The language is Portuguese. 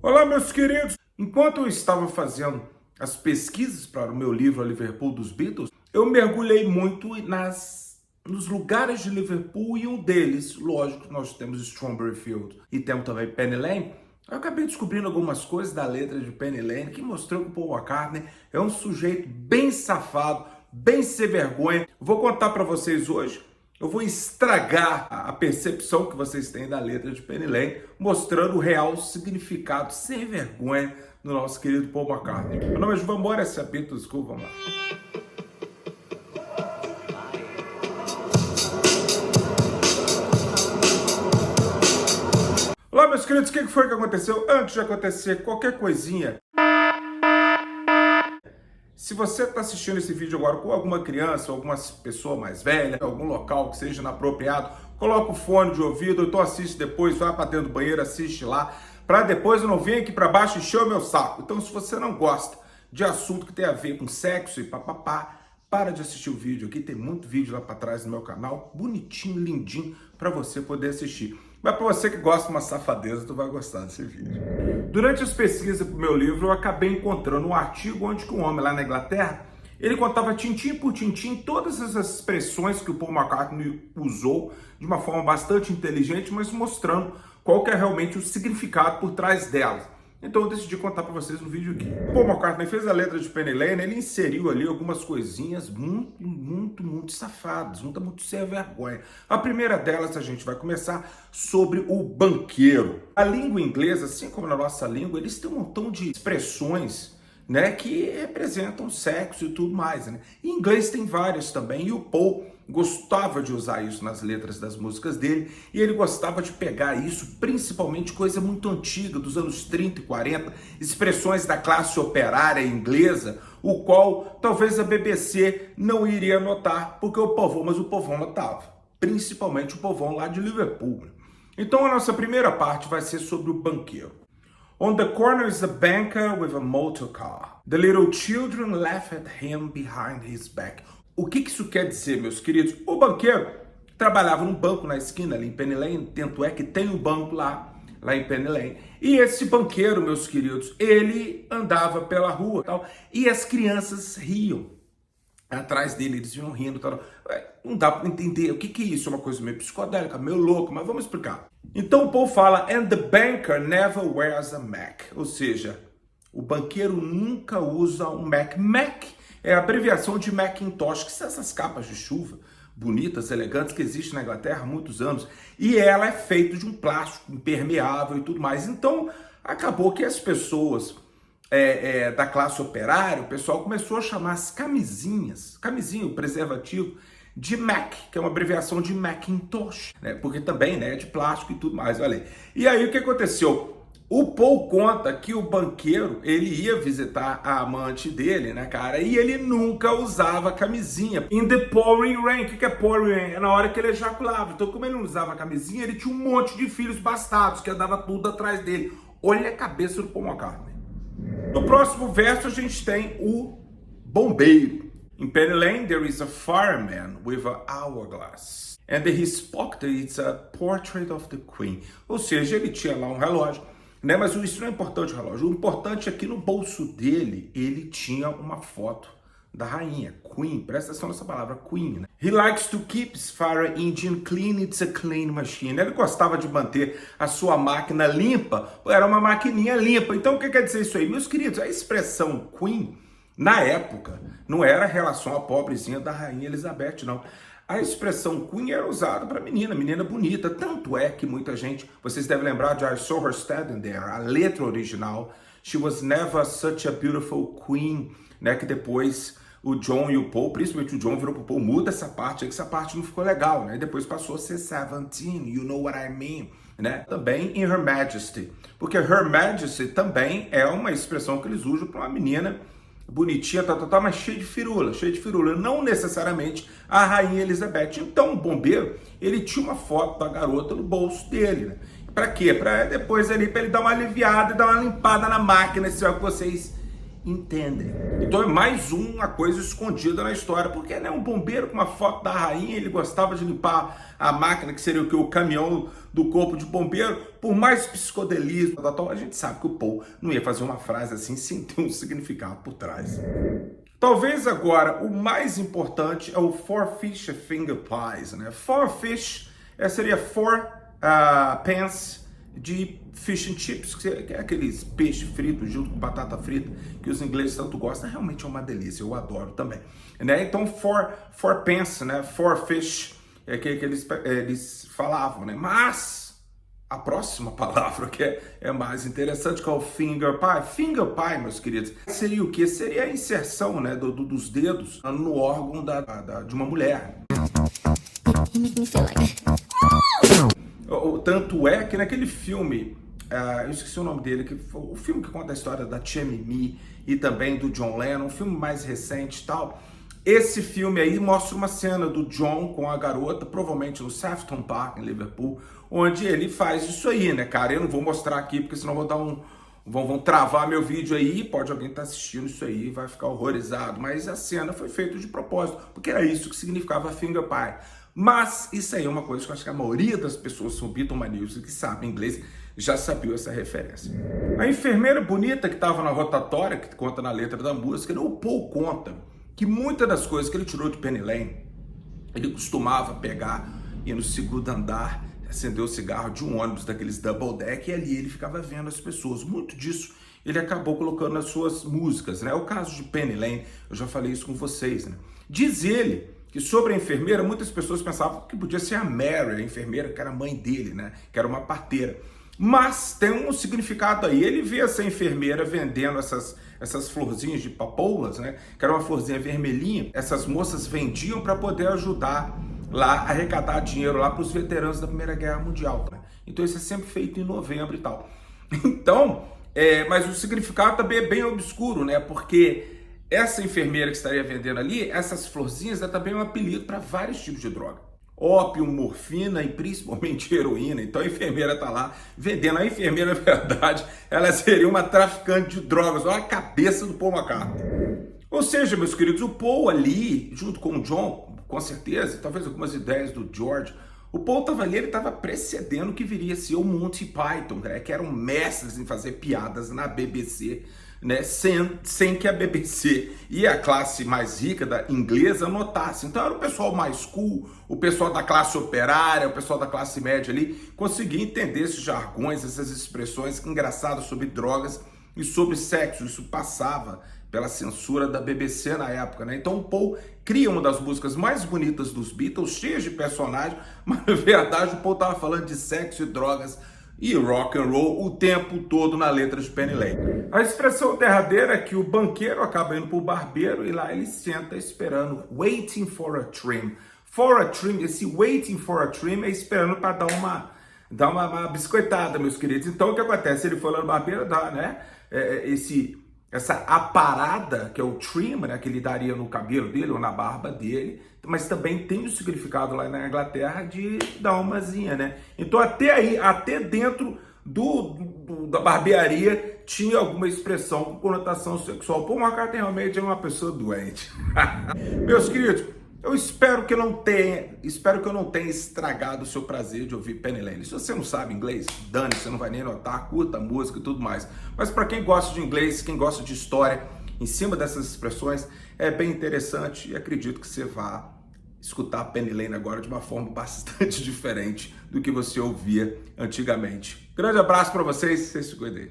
Olá, meus queridos! Enquanto eu estava fazendo as pesquisas para o meu livro A Liverpool dos Beatles, eu mergulhei muito nos lugares de Liverpool e um deles, lógico, nós temos Strawberry Field e temos também Penny Lane. Eu acabei descobrindo algumas coisas da letra de Penny Lane que mostrou que o Paul McCartney é um sujeito bem safado, bem sem vergonha. Vou contar para vocês hoje. Eu vou estragar a percepção que vocês têm da letra de Penny Lane, mostrando o real significado sem vergonha do nosso querido Paul McCartney. Meu nome é João Moura, esse é Beatles School, vamos lá. Olá, meus queridos, o que foi que aconteceu? Antes de acontecer qualquer coisinha, se você está assistindo esse vídeo agora com alguma criança, alguma pessoa mais velha, algum local que seja inapropriado, coloca o fone de ouvido, então assiste depois, vai para dentro do banheiro, assiste lá, para depois eu não vir aqui para baixo e encher o meu saco. Então, se você não gosta de assunto que tem a ver com sexo e papapá, para de assistir o vídeo aqui, tem muito vídeo lá para trás no meu canal, bonitinho, lindinho, para você poder assistir. Mas para você que gosta de uma safadeza, tu vai gostar desse vídeo. Durante as pesquisas para o meu livro, eu acabei encontrando um artigo onde um homem lá na Inglaterra, ele contava tintim por tintim todas essas expressões que o Paul McCartney usou de uma forma bastante inteligente, mas mostrando qual que é realmente o significado por trás delas. Então eu decidi contar para vocês no vídeo aqui. O Paul McCartney fez a letra de Penny Lane, ele inseriu ali algumas coisinhas muito safadas, muito sem vergonha. A primeira delas a gente vai começar sobre o banqueiro. A língua inglesa, assim como na nossa língua, eles têm um montão de expressões, né, que representam sexo e tudo mais, né? Em inglês tem várias também, e o Paul gostava de usar isso nas letras das músicas dele, e ele gostava de pegar isso, principalmente coisa muito antiga, dos anos 30 e 40, expressões da classe operária inglesa, o qual talvez a BBC não iria notar, porque o povão notava, principalmente o povão lá de Liverpool. Então a nossa primeira parte vai ser sobre o banqueiro. On the corner is a banker with a motor car. The little children laugh at him behind his back. O que isso quer dizer, meus queridos? O banqueiro trabalhava num banco na esquina ali em Penny Lane, tanto é que tem um banco lá em Penny Lane. E esse banqueiro, meus queridos, ele andava pela rua tal, e as crianças riam atrás dele, eles iam rindo tal. Não dá para entender o que é isso, é uma coisa meio psicodélica, meio louca, mas vamos explicar. Então o Paul fala, and the banker never wears a Mac, ou seja, o banqueiro nunca usa um Mac. Mac é a abreviação de Macintosh, que são essas capas de chuva bonitas, elegantes, que existem na Inglaterra há muitos anos, e ela é feita de um plástico impermeável e tudo mais. Então acabou que as pessoas da classe operária, o pessoal começou a chamar as camisinha, o preservativo, de Mac, que é uma abreviação de Macintosh, né? Porque também, né, é de plástico e tudo mais, olha aí. E aí o que aconteceu? O Paul conta que o banqueiro, ele ia visitar a amante dele, né, cara, e ele nunca usava camisinha. In the pouring rain, o que é pouring rain? É na hora que ele ejaculava. Então, como ele não usava camisinha, ele tinha um monte de filhos bastardos, que andava tudo atrás dele. Olha a cabeça do Paul McCartney. No próximo verso, a gente tem o bombeiro. In Penny Lane, there is a fireman with an hourglass. And in his pocket, it's a portrait of the Queen. Ou seja, ele tinha lá um relógio, né? Mas isso não é importante, o relógio. O importante é que no bolso dele, ele tinha uma foto da rainha, Queen. Presta atenção nessa palavra, Queen, né? He likes to keep his fire engine clean, it's a clean machine. Ele gostava de manter a sua máquina limpa, era uma maquininha limpa. Então, o que quer dizer isso aí? Meus queridos, a expressão Queen, na época, não era em relação à pobrezinha da rainha Elizabeth, não. A expressão Queen era usada para menina bonita. Tanto é que muita gente, vocês devem lembrar de I Saw Her Standing There, a letra original, She was never such a beautiful queen, né? Que depois o John e o Paul, principalmente o John, virou pro Paul, muda essa parte aí, que essa parte não ficou legal, né? E depois passou a ser 17, you know what I mean, né? Também em Her Majesty, porque Her Majesty também é uma expressão que eles usam para uma menina bonitinha, mas cheia de firula, não necessariamente a rainha Elizabeth. Então o bombeiro, ele tinha uma foto da garota no bolso dele, né? Pra quê? Pra depois ali, pra ele dar uma aliviada e dar uma limpada na máquina, se é o que vocês entendem. Então é mais uma coisa escondida na história, porque né, um bombeiro com uma foto da rainha, ele gostava de limpar a máquina, que seria o que? O caminhão do corpo de bombeiro, por mais psicodelismo, a gente sabe que o Paul não ia fazer uma frase assim sem ter um significado por trás. Talvez agora o mais importante é o Four Fish Finger Pies, né? Four Fish seria four pans de fish and chips, que é aqueles peixe frito junto com batata frita que os ingleses tanto gostam. Realmente é uma delícia, eu adoro também, né? Então four pans, né? Four fish é que eles falavam, né? Mas a próxima palavra que é mais interessante, que é o finger pie. Finger pie, meus queridos, seria o quê? Seria a inserção, né, dos dedos no órgão de uma mulher. Tanto é que naquele filme, eu esqueci o nome dele, que foi o filme que conta a história da Tia Mimi e também do John Lennon, um filme mais recente e tal. Esse filme aí mostra uma cena do John com a garota, provavelmente no Sefton Park, em Liverpool, onde ele faz isso aí, né, cara? Eu não vou mostrar aqui, porque senão vou dar vão travar meu vídeo aí, pode alguém estar assistindo isso aí e vai ficar horrorizado. Mas a cena foi feita de propósito, porque era isso que significava finger pie. Mas isso aí é uma coisa que eu acho que a maioria das pessoas são bitomaníacos que sabem inglês já sabiam essa referência. A enfermeira bonita que estava na rotatória, que conta na letra da música, o Paul conta que muitas das coisas que ele tirou de Penny Lane, ele costumava pegar e no segundo andar acender o cigarro de um ônibus daqueles double deck e ali ele ficava vendo as pessoas. Muito disso ele acabou colocando nas suas músicas, né? O caso de Penny Lane, eu já falei isso com vocês, né? Diz ele que sobre a enfermeira, muitas pessoas pensavam que podia ser a Mary, a enfermeira, que era a mãe dele, né? Que era uma parteira. Mas tem um significado aí. Ele vê essa enfermeira vendendo essas florzinhas de papoulas, né? Que era uma florzinha vermelhinha. Essas moças vendiam para poder ajudar lá, a arrecadar dinheiro lá para os veteranos da Primeira Guerra Mundial. Né? Então isso é sempre feito em novembro e tal. Então, mas o significado também é bem obscuro, né? Porque essa enfermeira que estaria vendendo ali, essas florzinhas, é também um apelido para vários tipos de droga. Ópio, morfina e principalmente heroína. Então a enfermeira tá lá vendendo. A enfermeira, na verdade, ela seria uma traficante de drogas. Olha a cabeça do Paul McCartney. Ou seja, meus queridos, o Paul ali, junto com o John, com certeza, talvez algumas ideias do George, o Paul estava ali, ele estava precedendo o que viria a ser o Monty Python, né, que eram mestres em fazer piadas na BBC, né, sem que a BBC e a classe mais rica da inglesa notassem. Então era o pessoal mais cool, o pessoal da classe operária, o pessoal da classe média ali, conseguia entender esses jargões, essas expressões engraçadas sobre drogas e sobre sexo. Isso passava pela censura da BBC na época, né? Então o Paul cria uma das músicas mais bonitas dos Beatles, cheias de personagens, mas na verdade o Paul estava falando de sexo e drogas e rock and roll o tempo todo na letra de Penny Lane. A expressão derradeira é que o banqueiro acaba indo pro barbeiro e lá ele senta esperando, waiting for a trim. For a trim, esse waiting for a trim é esperando para dar uma biscoitada, meus queridos. Então o que acontece? Ele foi lá no barbeiro, dá, né? Essa aparada, que é o trim, né, que ele daria no cabelo dele ou na barba dele, mas também tem o significado lá na Inglaterra de dar umazinha, né? Então até aí, até dentro da barbearia tinha alguma expressão com conotação sexual. Paul McCartney realmente é uma pessoa doente. Meus queridos, eu espero que eu não tenha estragado o seu prazer de ouvir Penny Lane. Se você não sabe inglês, dane, você não vai nem notar, curta a música e tudo mais. Mas para quem gosta de inglês, quem gosta de história, em cima dessas expressões, é bem interessante e acredito que você vá escutar Penny Lane agora de uma forma bastante diferente do que você ouvia antigamente. Grande abraço para vocês se cuidem.